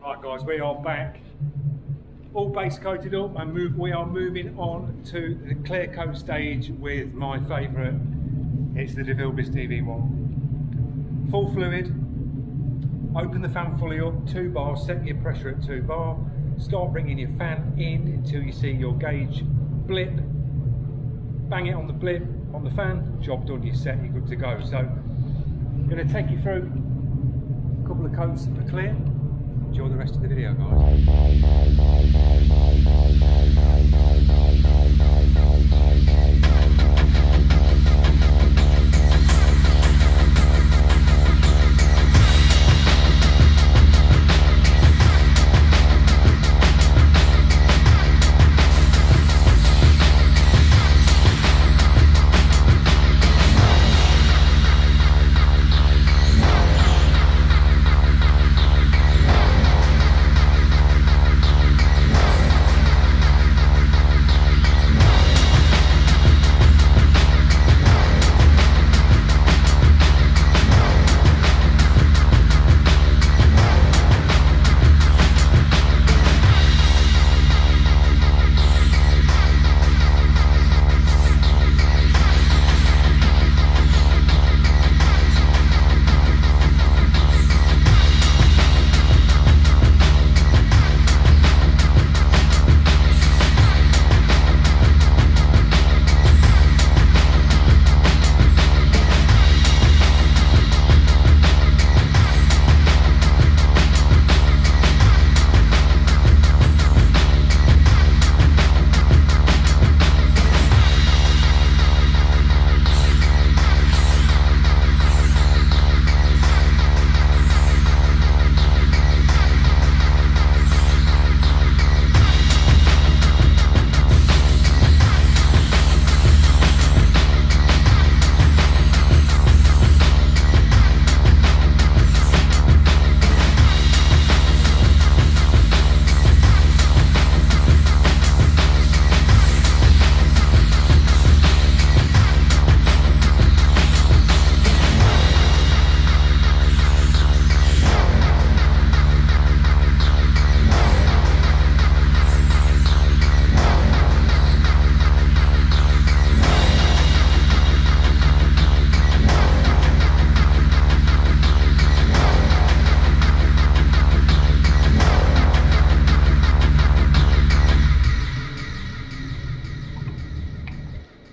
Right guys, we are back, all base coated up, and we are moving on to the clear coat stage with my favourite. It's the DeVilbiss DV1. Full fluid, open the fan fully up, 2 bars, set your pressure at 2 bar, start bringing your fan in until you see your gauge blip, bang it on the blip, on the fan, job done, you're set, you're good to go. So I'm going to take you through a couple of coats that are clear. Enjoy the rest of the video, guys.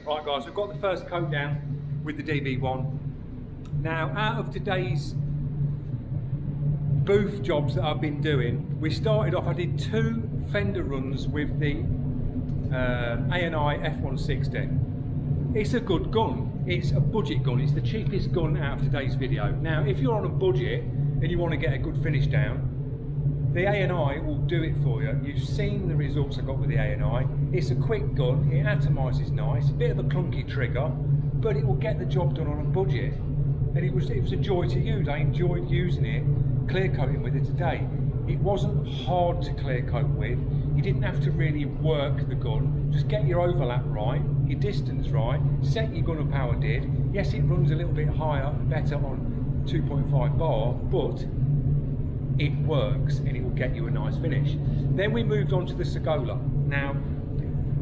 Right guys, we've got the first coat down with the DV1. Now, out of today's booth jobs that I've been doing, we started off, I did 2 fender runs with the A&I F160. It's a good gun, it's a budget gun, it's the cheapest gun out of today's video. Now, if you're on a budget and you want to get a good finish down, the A&I will do it for you. You've seen the results I got with the A&I. It's a quick gun, it atomises nice, a bit of a clunky trigger, but it will get the job done on a budget. And it was a joy to use. I enjoyed using it, clear coating with it today. It wasn't hard to clear coat with. You didn't have to really work the gun. Just get your overlap right, your distance right, set your gun up how I did. Yes, it runs a little bit higher and better on 2.5 bar, but it works and it will get you a nice finish. Then we moved on to the Segola. Now,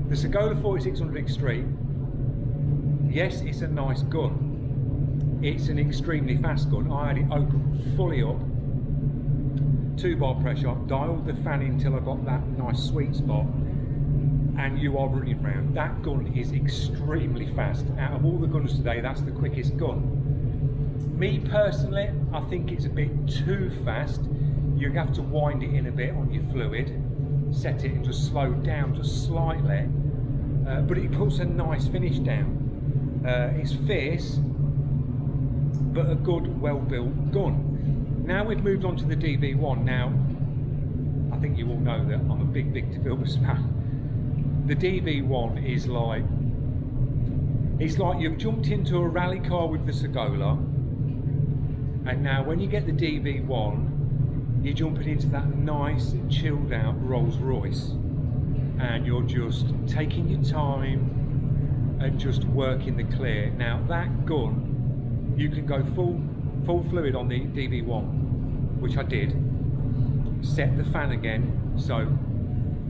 the Segola 4600 Extreme, yes, it's a nice gun. It's an extremely fast gun. I had it open fully up, 2 bar pressure, dialed the fan in till I got that nice sweet spot, and you are running round. That gun is extremely fast. Out of all the guns today, that's the quickest gun. Me personally, I think it's a bit too fast. You have to wind it in a bit on your fluid, set it and just slow down just slightly, but it puts a nice finish down. It's fierce, but a good, well-built gun. Now we've moved on to the DV1. Now, I think you all know that I'm a big DeVilbiss fan. The DV1 is like, it's like you've jumped into a rally car with the Segola, and now when you get the DV1, you're jumping into that nice chilled out Rolls Royce, and you're just taking your time and just working the clear. Now that gun, you can go full fluid on the DV1, which I did, set the fan again, so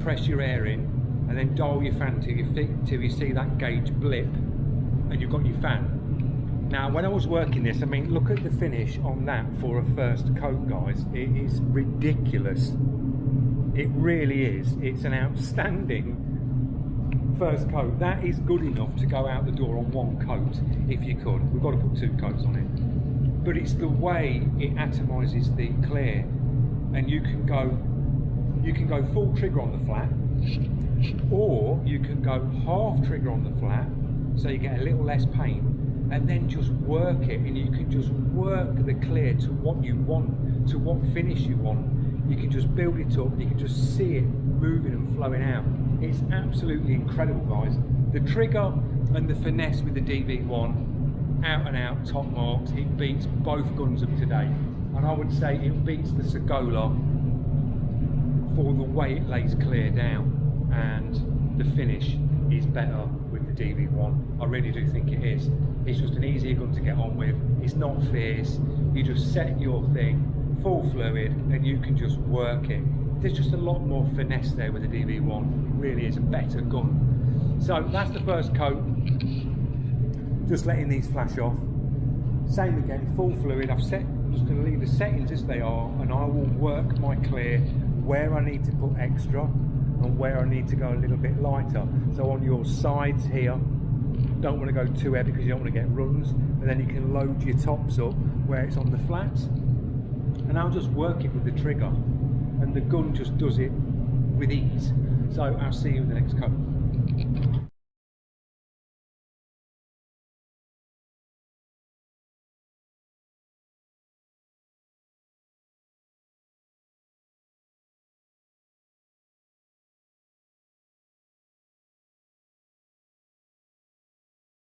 press your air in and then dial your fan till you see that gauge blip and you've got your fan. Now when I was working this, I mean, look at the finish on that for a first coat, guys. It is ridiculous. It really is. It's an outstanding first coat. That is good enough to go out the door on one coat if you could. We've got to put two coats on it. But it's the way it atomises the clear, and you can go full trigger on the flat, or you can go half trigger on the flat, so you get a little less paint, and then just work it, and you can just work the clear to what you want, to what finish you want. You can just build it up, you can just see it moving and flowing out. It's absolutely incredible, guys. The trigger and the finesse with the DV1, out and out top marks. It beats both guns of today, and I would say it beats the Segola for the way it lays clear down, and the finish is better with the DV1. I really do think it is. It's just an easier gun to get on with. It's not fierce. You just set your thing, full fluid, and you can just work it. There's just a lot more finesse there with the DV1. It really is a better gun. So that's the first coat. Just letting these flash off. Same again, full fluid. I'm just going to leave the settings as they are, and I will work my clear where I need to put extra and where I need to go a little bit lighter. So on your sides here, don't want to go too heavy because you don't want to get runs, and then you can load your tops up where it's on the flats, and I'll just work it with the trigger, and the gun just does it with ease. So I'll see you in the next coat.